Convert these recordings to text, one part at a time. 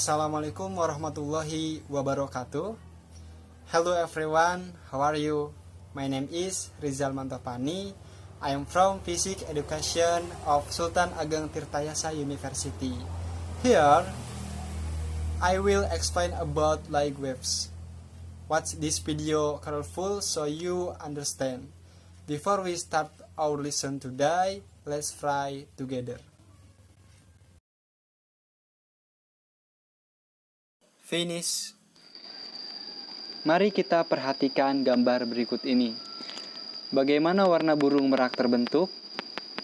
Assalamualaikum warahmatullahi wabarakatuh. Hello everyone, how are you? My name is Rizal Mantopani. I am from Physics Education of Sultan Ageng Tirtayasa University. Here, I will explain about light waves. Watch this video careful so you understand. Before we start our lesson today, let's fly together. Finish. Mari kita perhatikan gambar berikut ini. Bagaimana warna burung merak terbentuk?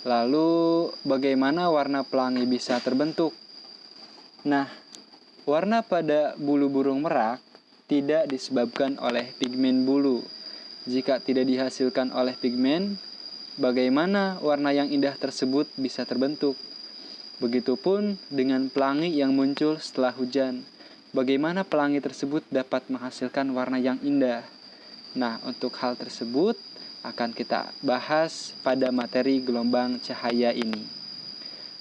Lalu, bagaimana warna pelangi bisa terbentuk? Nah, warna pada bulu burung merak tidak disebabkan oleh pigmen bulu. Jika tidak dihasilkan oleh pigmen, bagaimana warna yang indah tersebut bisa terbentuk? Begitupun dengan pelangi yang muncul setelah hujan. Bagaimana pelangi tersebut dapat menghasilkan warna yang indah? Nah, untuk hal tersebut akan kita bahas pada materi gelombang cahaya ini.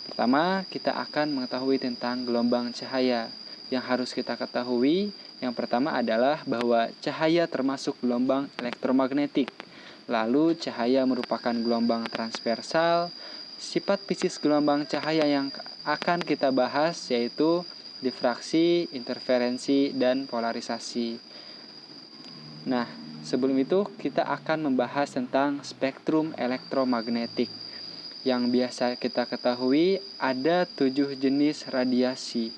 Pertama, kita akan mengetahui tentang gelombang cahaya. Yang harus kita ketahui, yang pertama adalah bahwa cahaya termasuk gelombang elektromagnetik. Lalu, cahaya merupakan gelombang transversal. Sifat fisik gelombang cahaya yang akan kita bahas yaitu difraksi, interferensi, dan polarisasi. Nah, sebelum itu kita akan membahas tentang spektrum elektromagnetik. Yang biasa kita ketahui ada 7 jenis radiasi.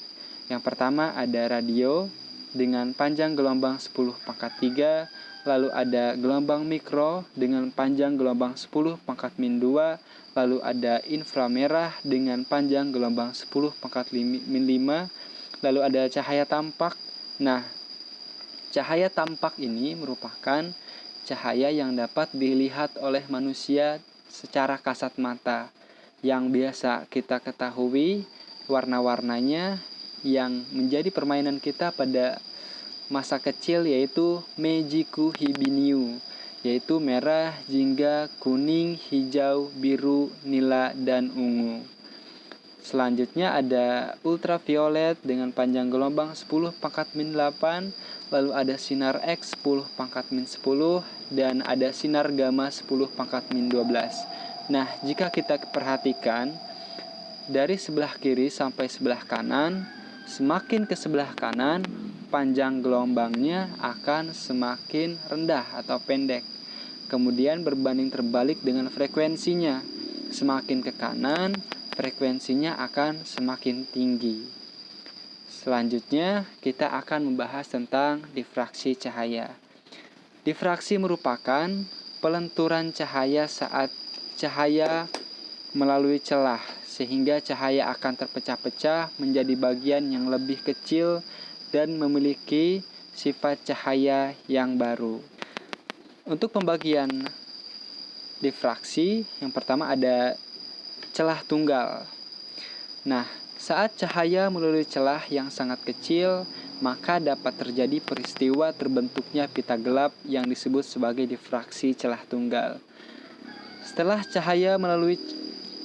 Yang pertama ada radio dengan panjang gelombang 10⁻³, lalu ada gelombang mikro dengan panjang gelombang 10⁻⁵, lalu ada inframerah dengan panjang gelombang 10⁻⁵, lalu ada cahaya tampak. Nah, cahaya tampak ini merupakan cahaya yang dapat dilihat oleh manusia secara kasat mata. Yang biasa kita ketahui warna-warnanya yang menjadi permainan kita pada masa kecil yaitu Meiji-ku Hibiniu, yaitu merah, jingga, kuning, hijau, biru, nila, dan ungu. Selanjutnya ada ultraviolet dengan panjang gelombang 10⁻⁸, lalu ada sinar X 10⁻⁻10, dan ada sinar gamma 10⁻⁻12. Nah, jika kita perhatikan dari sebelah kiri sampai sebelah kanan, semakin ke sebelah kanan, panjang gelombangnya akan semakin rendah atau pendek. Kemudian berbanding terbalik dengan frekuensinya. Semakin ke kanan, frekuensinya akan semakin tinggi. Selanjutnya, kita akan membahas tentang difraksi cahaya. Difraksi merupakan pelenturan cahaya saat cahaya melalui celah, sehingga cahaya akan terpecah-pecah menjadi bagian yang lebih kecil dan memiliki sifat cahaya yang baru. Untuk pembagian difraksi, yang pertama ada celah tunggal. Nah, saat cahaya melalui celah yang sangat kecil, maka dapat terjadi peristiwa terbentuknya pita gelap yang disebut sebagai difraksi celah tunggal. Setelah cahaya melalui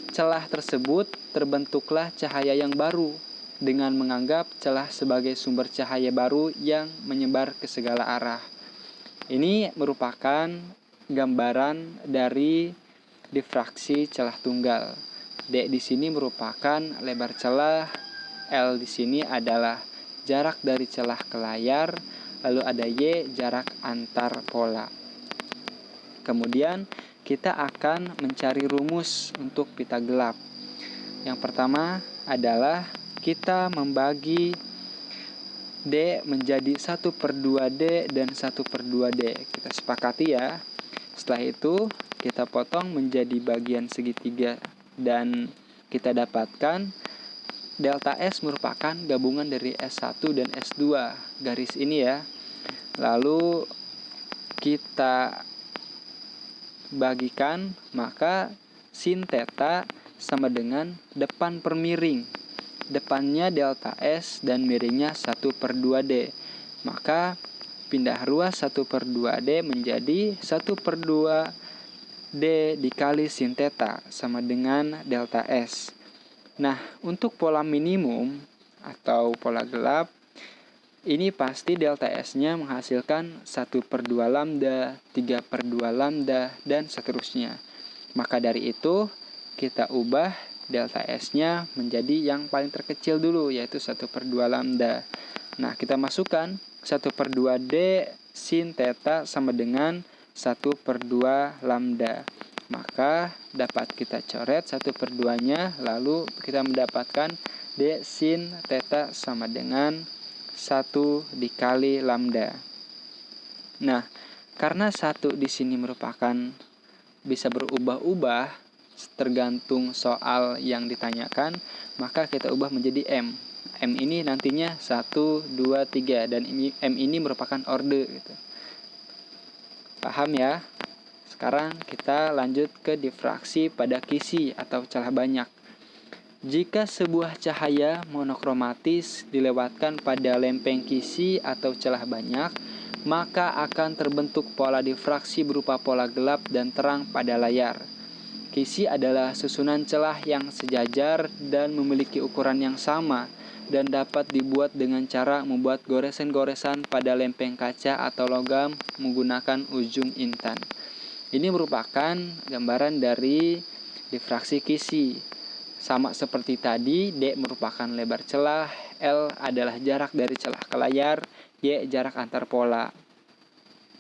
celah tersebut, terbentuklah cahaya yang baru dengan menganggap celah sebagai sumber cahaya baru yang menyebar ke segala arah. Ini merupakan gambaran dari difraksi celah tunggal. D di sini merupakan lebar celah, L di sini adalah jarak dari celah ke layar, lalu ada Y jarak antar pola. Kemudian kita akan mencari rumus untuk pita gelap. Yang pertama adalah kita membagi D menjadi 1/2D dan 1/2D. Kita sepakati ya. Setelah itu kita potong menjadi bagian segitiga dan kita dapatkan delta S merupakan gabungan dari S1 dan S2, garis ini ya. Lalu kita bagikan, maka sin theta sama dengan depan per miring. Depannya delta S dan miringnya 1/2D. Maka pindah ruas 1/2D menjadi 1/2D dikali sin theta sama dengan delta S. Nah, untuk pola minimum atau pola gelap, ini pasti delta S-nya menghasilkan 1/2 lambda, 3/2 lambda, dan seterusnya. Maka dari itu, kita ubah delta S-nya menjadi yang paling terkecil dulu, yaitu 1/2 lambda. Nah, kita masukkan 1/2 D sin theta sama dengan 1/2 lambda. Maka dapat kita coret 1/2-nya, lalu kita mendapatkan D sin theta sama dengan 1 dikali lambda. Nah, karena 1 di sini merupakan bisa berubah-ubah tergantung soal yang ditanyakan, maka kita ubah menjadi M. M ini nantinya 1, 2, 3, dan M ini merupakan orde gitu. Paham ya? Sekarang kita lanjut ke difraksi pada kisi atau celah banyak. Jika sebuah cahaya monokromatis dilewatkan pada lempeng kisi atau celah banyak, maka akan terbentuk pola difraksi berupa pola gelap dan terang pada layar. Kisi adalah susunan celah yang sejajar dan memiliki ukuran yang sama, dan dapat dibuat dengan cara membuat goresan-goresan pada lempeng kaca atau logam menggunakan ujung intan. Ini merupakan gambaran dari difraksi kisi. Sama seperti tadi, D merupakan lebar celah, L adalah jarak dari celah ke layar, Y jarak antar pola.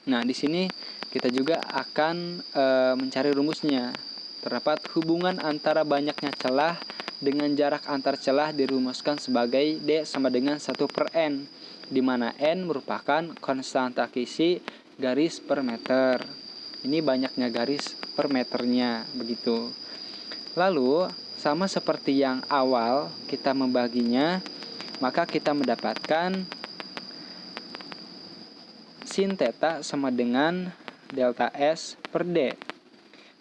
Nah, di sini kita juga akan mencari rumusnya. Terdapat hubungan antara banyaknya celah dengan jarak antar celah dirumuskan sebagai D sama dengan 1/N, di mana N merupakan konstanta kisi garis per meter. Ini banyaknya garis per meternya, begitu. Lalu, sama seperti yang awal kita membaginya, maka kita mendapatkan sin theta sama dengan delta S per D.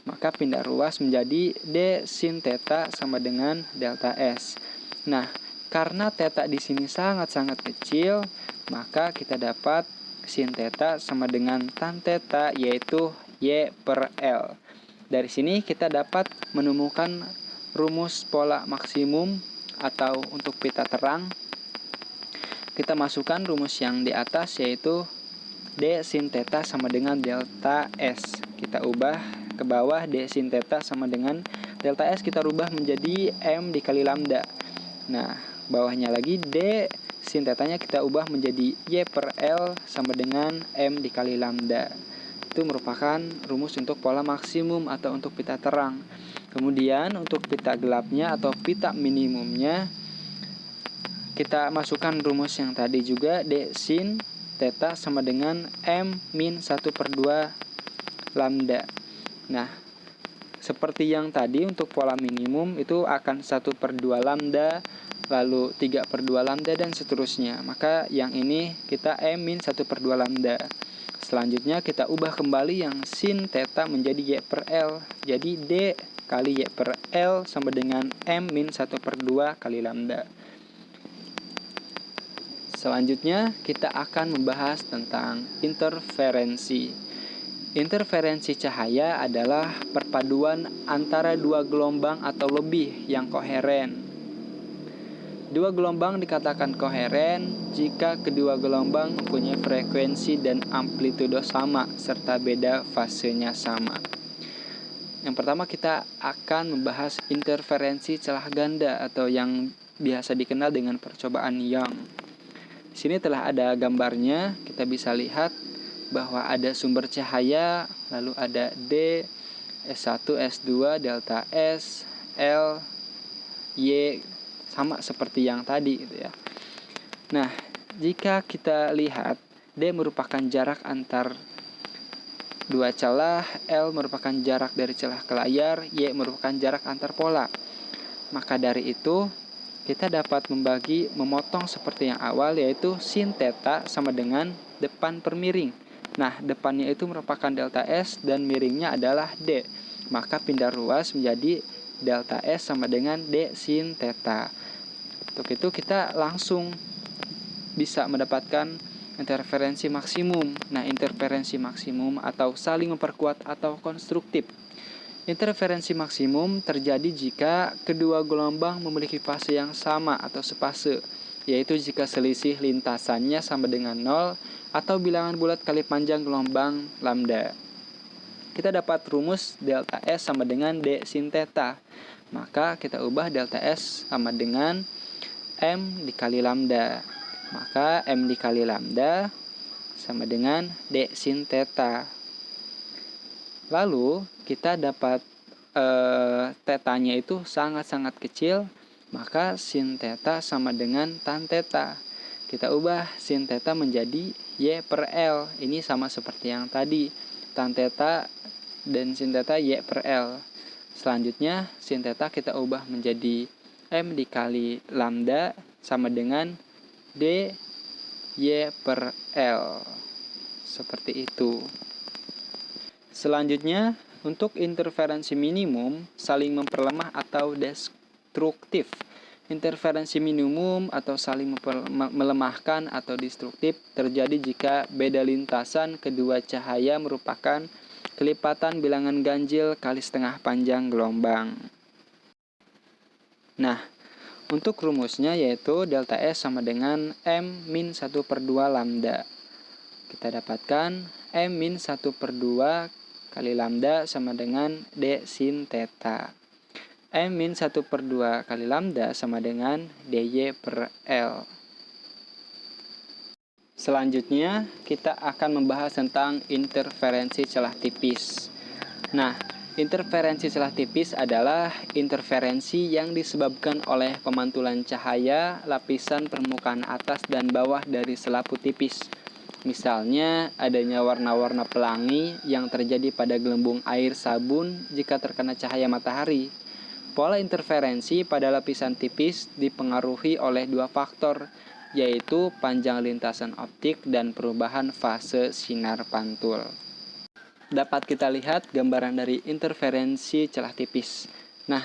Maka pindah ruas menjadi D sin theta sama dengan delta S. Nah, karena theta di sini sangat-sangat kecil, maka kita dapat sin theta sama dengan tan theta, yaitu Y per L. Dari sini kita dapat menemukan rumus pola maksimum atau untuk pita terang. Kita masukkan rumus yang di atas, yaitu D sin theta sama dengan delta S. Kita ubah ke bawah, D sin theta sama dengan delta S kita rubah menjadi M dikali lambda. Nah, bawahnya lagi D sin theta-nya kita ubah menjadi Y per L sama dengan M dikali lambda. Itu merupakan rumus untuk pola maksimum atau untuk pita terang. Kemudian untuk pita gelapnya atau pita minimumnya, kita masukkan rumus yang tadi juga, D sin theta sama dengan M min 1/2 lambda. Nah, seperti yang tadi untuk pola minimum itu akan 1/2 lambda, lalu 3/2 lambda, dan seterusnya. Maka yang ini kita M min 1/2 lambda. Selanjutnya kita ubah kembali yang sin theta menjadi Y per L. Jadi D kali Y per L sama dengan M min 1/2 kali lambda. Selanjutnya kita akan membahas tentang interferensi. Interferensi cahaya adalah perpaduan antara dua gelombang atau lebih yang koheren. Dua gelombang dikatakan koheren jika kedua gelombang mempunyai frekuensi dan amplitudo sama serta beda fasenya sama. Yang pertama kita akan membahas interferensi celah ganda atau yang biasa dikenal dengan percobaan Young. Di sini telah ada gambarnya, kita bisa lihat bahwa ada sumber cahaya, lalu ada D, S1, S2, delta S, L, Y, sama seperti yang tadi gitu ya. Nah, jika kita lihat D merupakan jarak antar dua celah, L merupakan jarak dari celah ke layar, Y merupakan jarak antar pola. Maka dari itu kita dapat memotong seperti yang awal, yaitu sin theta sama dengan depan per miring. Nah, depannya itu merupakan delta S dan miringnya adalah D. Maka pindah ruas menjadi delta S sama dengan D sin theta. Untuk itu kita langsung bisa mendapatkan interferensi maksimum. Nah, interferensi maksimum atau saling memperkuat atau konstruktif. Interferensi maksimum terjadi jika kedua gelombang memiliki fase yang sama atau sepase. yaitu jika selisih lintasannya sama dengan 0 atau bilangan bulat kali panjang gelombang lambda. Kita dapat rumus delta S sama dengan D sin theta. Maka kita ubah delta S sama dengan M dikali lambda. Maka M dikali lambda sama dengan D sin theta. Lalu kita dapat tetanya itu sangat-sangat kecil, maka sin theta sama dengan tan theta. Kita ubah sin theta menjadi Y per L. Ini sama seperti yang tadi. Tan theta dan sin theta Y per L. Selanjutnya sin theta kita ubah menjadi M dikali lambda sama dengan D Y per L. Seperti itu. Selanjutnya, untuk interferensi minimum saling memperlemah atau destruktif. Interferensi minimum atau saling melemahkan atau destruktif terjadi jika beda lintasan kedua cahaya merupakan kelipatan bilangan ganjil kali setengah panjang gelombang. Nah, untuk rumusnya yaitu delta S sama dengan M min 1/2 lambda. Kita dapatkan M min 1/2 kali lambda sama dengan D sin theta. M min 1/2 kali lambda sama dengan DY per L. Selanjutnya, kita akan membahas tentang interferensi celah tipis. Nah, interferensi celah tipis adalah interferensi yang disebabkan oleh pemantulan cahaya lapisan permukaan atas dan bawah dari selaput tipis. Misalnya, adanya warna-warna pelangi yang terjadi pada gelembung air sabun jika terkena cahaya matahari. Pola interferensi pada lapisan tipis dipengaruhi oleh dua faktor, yaitu panjang lintasan optik dan perubahan fase sinar pantul. Dapat kita lihat gambaran dari interferensi celah tipis. Nah,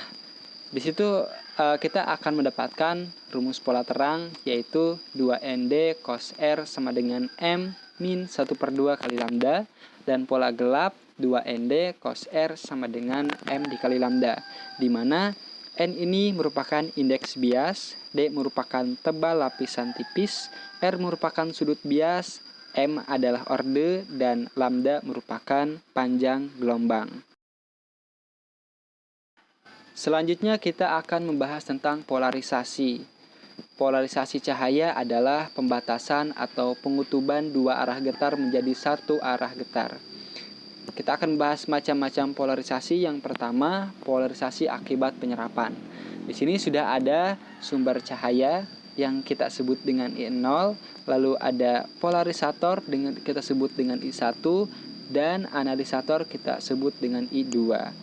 di situ kita akan mendapatkan rumus pola terang, yaitu 2ND cos R sama dengan M min 1/2 kali lambda, dan pola gelap 2ND cos R sama dengan M dikali lambda, di mana N ini merupakan indeks bias, D merupakan tebal lapisan tipis, R merupakan sudut bias, M adalah orde, dan lambda merupakan panjang gelombang. Selanjutnya kita akan membahas tentang polarisasi. Polarisasi cahaya adalah pembatasan atau pengutuban dua arah getar menjadi satu arah getar. Kita akan membahas macam-macam polarisasi. Yang pertama, polarisasi akibat penyerapan. Di sini sudah ada sumber cahaya yang kita sebut dengan I0, lalu ada polarisator dengan kita sebut dengan I1, dan analisator kita sebut dengan I2.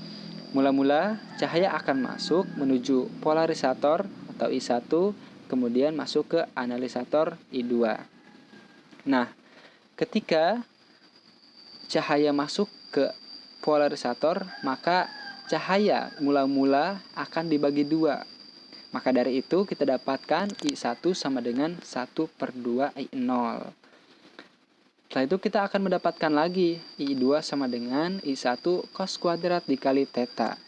Mula-mula cahaya akan masuk menuju polarisator atau I1, kemudian masuk ke analisator I2. Nah, ketika cahaya masuk ke polarisator, maka cahaya mula-mula akan dibagi dua. Maka dari itu kita dapatkan I1 sama dengan 1/2 I0. Setelah itu kita akan mendapatkan lagi I2 sama dengan I1 cos kuadrat dikali theta,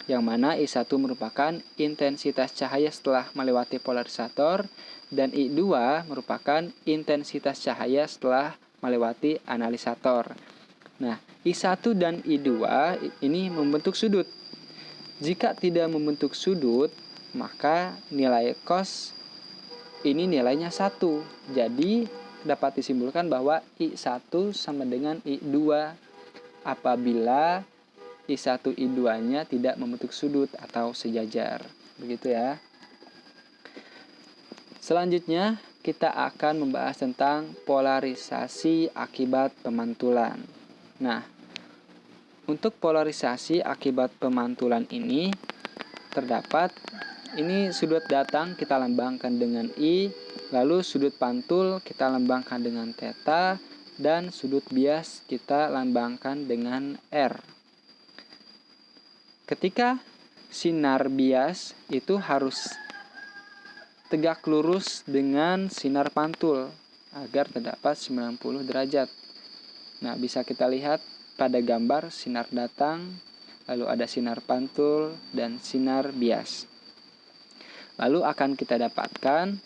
yang mana I1 merupakan intensitas cahaya setelah melewati polarisator, dan I2 merupakan intensitas cahaya setelah melewati analisator. Nah, I1 dan I2 ini membentuk sudut. Jika tidak membentuk sudut, maka nilai cos ini nilainya 1. Jadi dapat disimpulkan bahwa I1 sama dengan I2 apabila I1 I2-nya tidak membentuk sudut atau sejajar. Begitu ya. Selanjutnya kita akan membahas tentang polarisasi akibat pemantulan. Nah, untuk polarisasi akibat pemantulan ini terdapat ini sudut datang kita lambangkan dengan I, lalu sudut pantul kita lambangkan dengan theta, dan sudut bias kita lambangkan dengan R. Ketika sinar bias itu harus tegak lurus dengan sinar pantul agar terdapat 90 derajat. Nah, bisa kita lihat pada gambar sinar datang, lalu ada sinar pantul dan sinar bias. Lalu akan kita dapatkan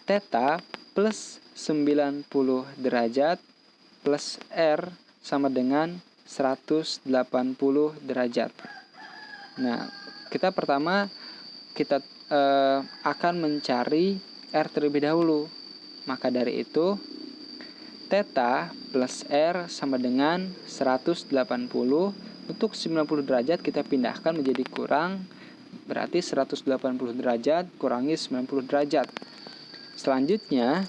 Theta plus 90 derajat plus R sama dengan 180 derajat. Nah, kita pertama akan mencari R terlebih dahulu. Maka dari itu, Theta plus R sama dengan 180. Untuk 90 derajat kita pindahkan menjadi kurang, berarti 180 derajat kurangi 90 derajat. Selanjutnya,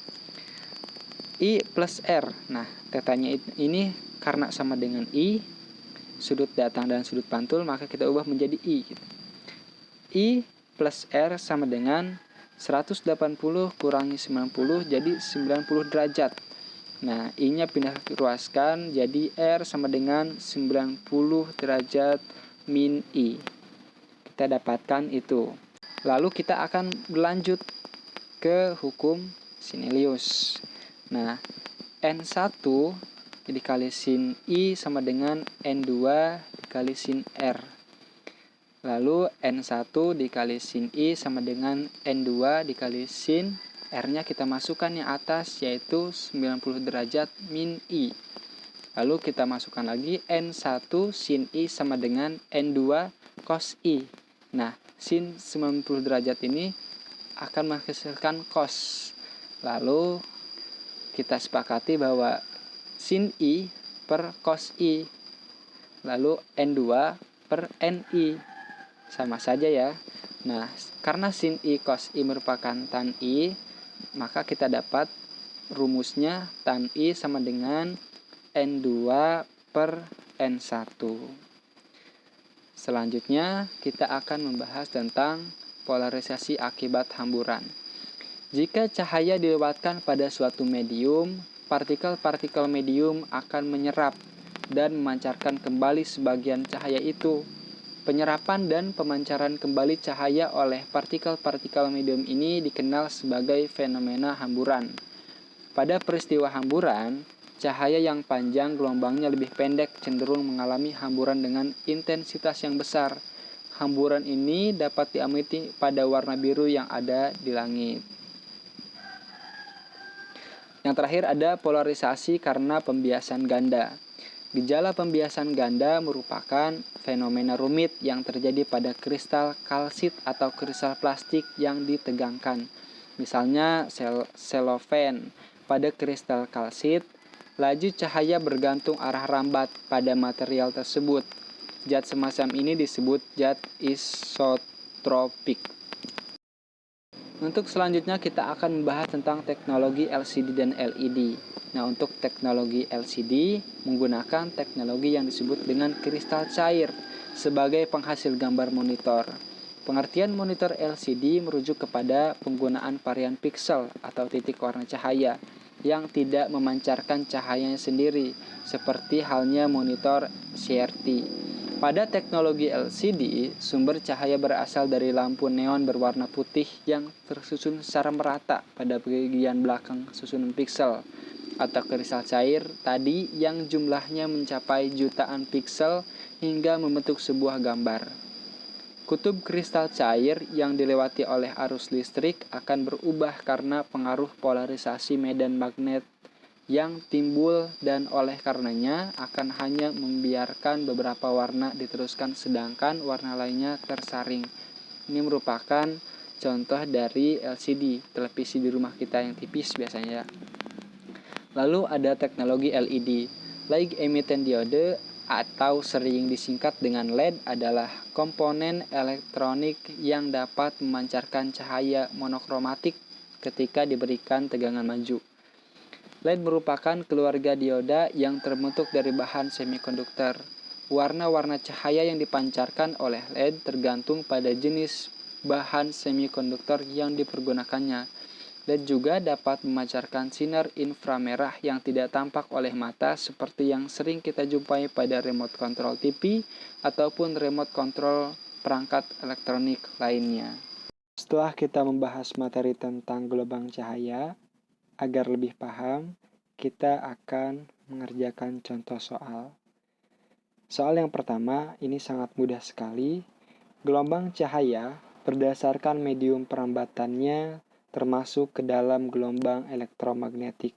I plus R. Nah, tetanya ini karena sama dengan I, sudut datang dan sudut pantul, maka kita ubah menjadi I. I plus R sama dengan 180 kurangi 90, jadi 90 derajat. Nah, I-nya pindah ruaskan, jadi R sama dengan 90 derajat min I. Kita dapatkan itu. Lalu kita akan berlanjut ke hukum Snellius. Nah, N1 dikali sin I sama dengan N2 dikali sin R. Lalu N1 dikali sin I sama dengan N2 dikali sin R-nya kita masukkan yang atas, yaitu 90 derajat min I. Lalu kita masukkan lagi N1 sin I sama dengan N2 cos I. Nah, sin 90 derajat ini akan menghasilkan cos. Lalu kita sepakati bahwa sin I per cos I. Lalu N2 per NI. Sama saja ya. Nah, karena sin I cos I merupakan tan I, maka kita dapat rumusnya tan I sama dengan N2 per N1. Selanjutnya, kita akan membahas tentang polarisasi akibat hamburan. Jika cahaya dilewatkan pada suatu medium, partikel-partikel medium akan menyerap dan memancarkan kembali sebagian cahaya itu. Penyerapan dan pemancaran kembali cahaya oleh partikel-partikel medium ini dikenal sebagai fenomena hamburan. Pada peristiwa hamburan, cahaya yang panjang gelombangnya lebih pendek cenderung mengalami hamburan dengan intensitas yang besar. Hamburan ini dapat diamati pada warna biru yang ada di langit. Yang terakhir ada polarisasi karena pembiasan ganda. Gejala pembiasan ganda merupakan fenomena rumit yang terjadi pada kristal kalsit atau kristal plastik yang ditegangkan. Misalnya selofen. Pada kristal kalsit, laju cahaya bergantung arah rambat pada material tersebut. Zat semacam ini disebut zat isotropik. Untuk selanjutnya kita akan membahas tentang teknologi LCD dan LED. Nah, untuk teknologi LCD menggunakan teknologi yang disebut dengan kristal cair sebagai penghasil gambar monitor. Pengertian monitor LCD merujuk kepada penggunaan varian pixel atau titik warna cahaya yang tidak memancarkan cahayanya sendiri, seperti halnya monitor CRT. Pada teknologi LCD, sumber cahaya berasal dari lampu neon berwarna putih yang tersusun secara merata pada bagian belakang susunan piksel atau kristal cair tadi yang jumlahnya mencapai jutaan piksel hingga membentuk sebuah gambar. Kutub kristal cair yang dilewati oleh arus listrik akan berubah karena pengaruh polarisasi medan magnet yang timbul dan oleh karenanya akan hanya membiarkan beberapa warna diteruskan sedangkan warna lainnya tersaring. Ini merupakan contoh dari LCD, televisi di rumah kita yang tipis biasanya. Lalu ada teknologi LED. Light emitting diode atau sering disingkat dengan LED adalah komponen elektronik yang dapat memancarkan cahaya monokromatik ketika diberikan tegangan maju. LED merupakan keluarga dioda yang terbentuk dari bahan semikonduktor. Warna-warna cahaya yang dipancarkan oleh LED tergantung pada jenis bahan semikonduktor yang dipergunakannya. LED juga dapat memancarkan sinar inframerah yang tidak tampak oleh mata seperti yang sering kita jumpai pada remote control TV ataupun remote control perangkat elektronik lainnya. Setelah kita membahas materi tentang gelombang cahaya, agar lebih paham, kita akan mengerjakan contoh soal. Soal yang pertama, ini sangat mudah sekali. Gelombang cahaya berdasarkan medium perambatannya termasuk ke dalam gelombang elektromagnetik.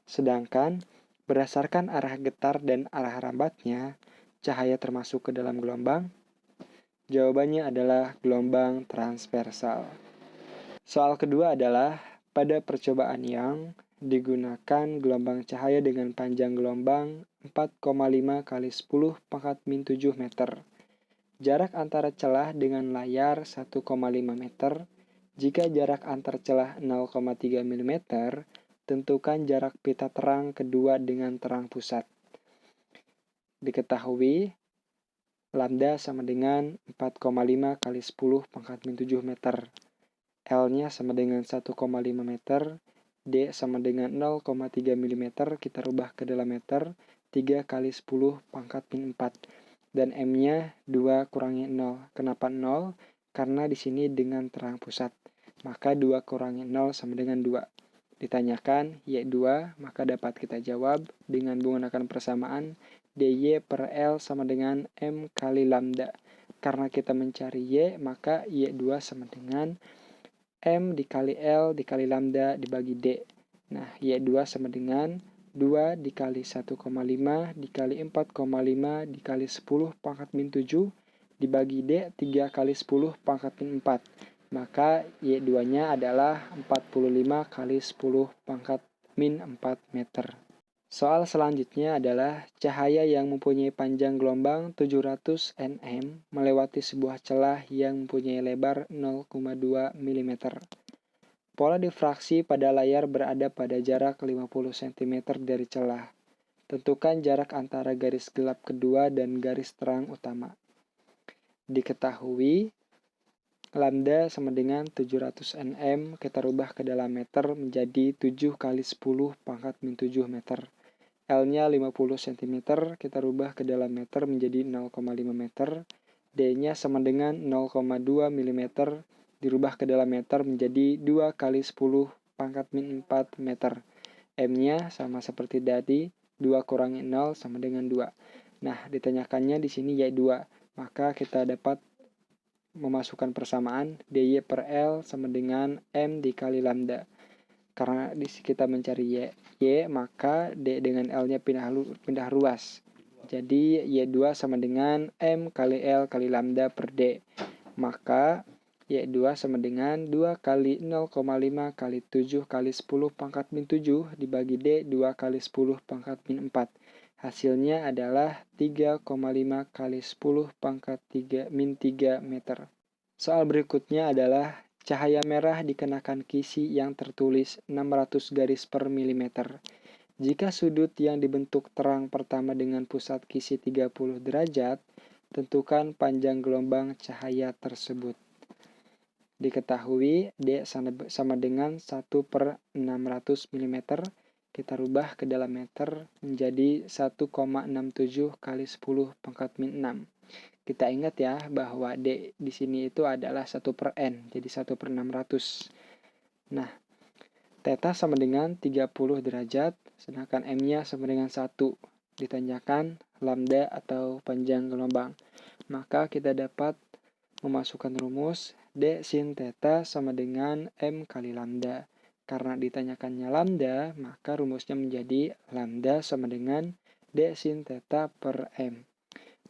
Sedangkan berdasarkan arah getar dan arah rambatnya, cahaya termasuk ke dalam gelombang? Jawabannya adalah gelombang transversal. Soal kedua adalah, pada percobaan yang digunakan gelombang cahaya dengan panjang gelombang 4,5 kali 10 pangkat min 7 meter. Jarak antara celah dengan layar 1,5 meter. Jika jarak antar celah 0,3 mm, tentukan jarak pita terang kedua dengan terang pusat. Diketahui, lambda sama dengan 4,5 kali 10 pangkat min 7 meter. L-nya sama dengan 1,5 meter, D sama dengan 0,3 mm, kita rubah ke dalam meter, 3 kali 10 pangkat min 4. Dan M-nya 2 kurangi 0. Kenapa 0? Karena di sini dengan terang pusat. Maka 2 kurangi 0 sama dengan 2. Ditanyakan Y2, maka dapat kita jawab dengan menggunakan persamaan DY per L sama dengan M kali lambda. Karena kita mencari Y, maka Y2 sama dengan M dikali L dikali lambda dibagi D. Nah, Y2 sama dengan 2 dikali 1,5 dikali 4,5 dikali 10 pangkat min 7 dibagi D 3 kali 10 pangkat min 4. Maka Y2-nya adalah 45 kali 10 pangkat min 4 meter. Soal selanjutnya adalah cahaya yang mempunyai panjang gelombang 700 nm melewati sebuah celah yang mempunyai lebar 0,2 mm. Pola difraksi pada layar berada pada jarak 50 cm dari celah. Tentukan jarak antara garis gelap kedua dan garis terang utama. Diketahui, lambda sama dengan 700 nm, kita rubah ke dalam meter menjadi 7 kali 10 pangkat min 7 meter. L-nya 50 cm, kita rubah ke dalam meter menjadi 0,5 meter. D-nya sama dengan 0,2 mm, dirubah ke dalam meter menjadi 2 kali 10 pangkat min 4 meter. M-nya sama seperti tadi, 2 kurangi 0 sama dengan 2. Nah, ditanyakannya di sini Y2, maka kita dapat memasukkan persamaan DY per L sama dengan M dikali lambda. Karena kita mencari Y, maka D dengan L-nya pindah ruas. Jadi Y2 sama dengan M kali L kali lambda per D. Maka Y2 sama dengan 2 kali 0,5 kali 7 kali 10 pangkat min 7 dibagi D 2 kali 10 pangkat min 4. Hasilnya adalah 3,5 kali 10 pangkat min 3 meter. Soal berikutnya adalah cahaya merah dikenakan kisi yang tertulis 600 garis per milimeter. Jika sudut yang dibentuk terang pertama dengan pusat kisi 30 derajat, tentukan panjang gelombang cahaya tersebut. Diketahui D sama dengan 1 per 600 mm, kita rubah ke dalam meter menjadi 1,67 kali 10 pangkat min 6. Kita ingat ya bahwa D di sini itu adalah 1 per N, jadi 1 per 600. Nah, theta sama dengan 30 derajat, sedangkan M-nya sama dengan 1. Ditanyakan lambda atau panjang gelombang. Maka kita dapat memasukkan rumus D sin theta sama dengan M kali lambda. Karena ditanyakannya lambda, maka rumusnya menjadi lambda sama dengan D sin theta per M.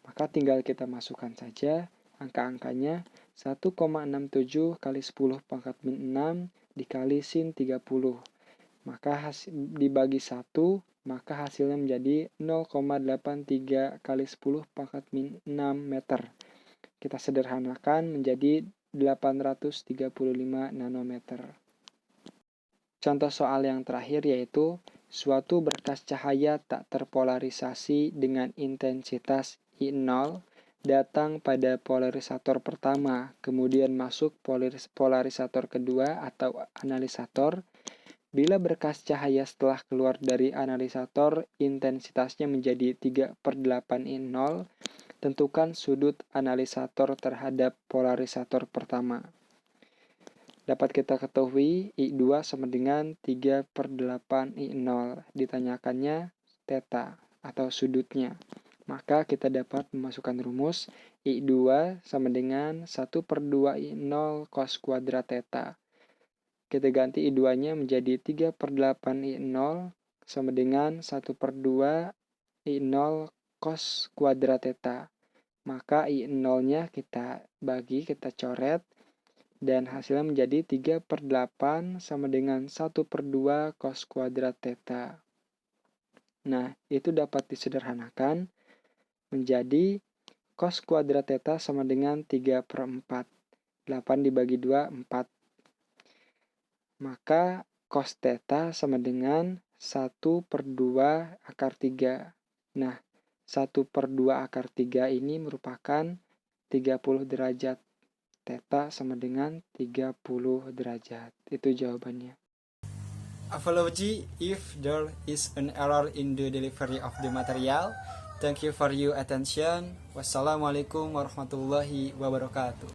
Maka tinggal kita masukkan saja angka-angkanya 1,67 kali 10 pangkat min 6 dikali sin 30. Maka dibagi 1, maka hasilnya menjadi 0,83 kali 10 pangkat min 6 meter. Kita sederhanakan menjadi 835 nanometer. Contoh soal yang terakhir yaitu suatu berkas cahaya tak terpolarisasi dengan intensitas I0 datang pada polarisator pertama, kemudian masuk polarisator kedua atau analisator. Bila berkas cahaya setelah keluar dari analisator intensitasnya menjadi 3/8 I0, tentukan sudut analisator terhadap polarisator pertama. Dapat kita ketahui I2 sama dengan 3/8 I0. Ditanyakannya theta atau sudutnya. Maka kita dapat memasukkan rumus I2 sama dengan 1/2 I0 cos kuadrat theta. kita ganti I2-nya menjadi 3/8 I0 sama dengan 1/2 I0 cos kuadrat theta. Maka I0-nya kita bagi, kita coret, dan hasilnya menjadi 3/8 sama dengan 1/2 cos kuadrat theta. Nah, itu dapat disederhanakan menjadi cos kuadrat theta sama dengan 3/4. 8 dibagi 2, 4. Maka cos theta sama dengan 1/2 akar 3. Nah, 1/2 akar 3 ini merupakan 30 derajat. Theta sama dengan 30 derajat. Itu jawabannya. Apology if there is an error in the delivery of the material. Thank you for your attention. Wassalamualaikum warahmatullahi wabarakatuh.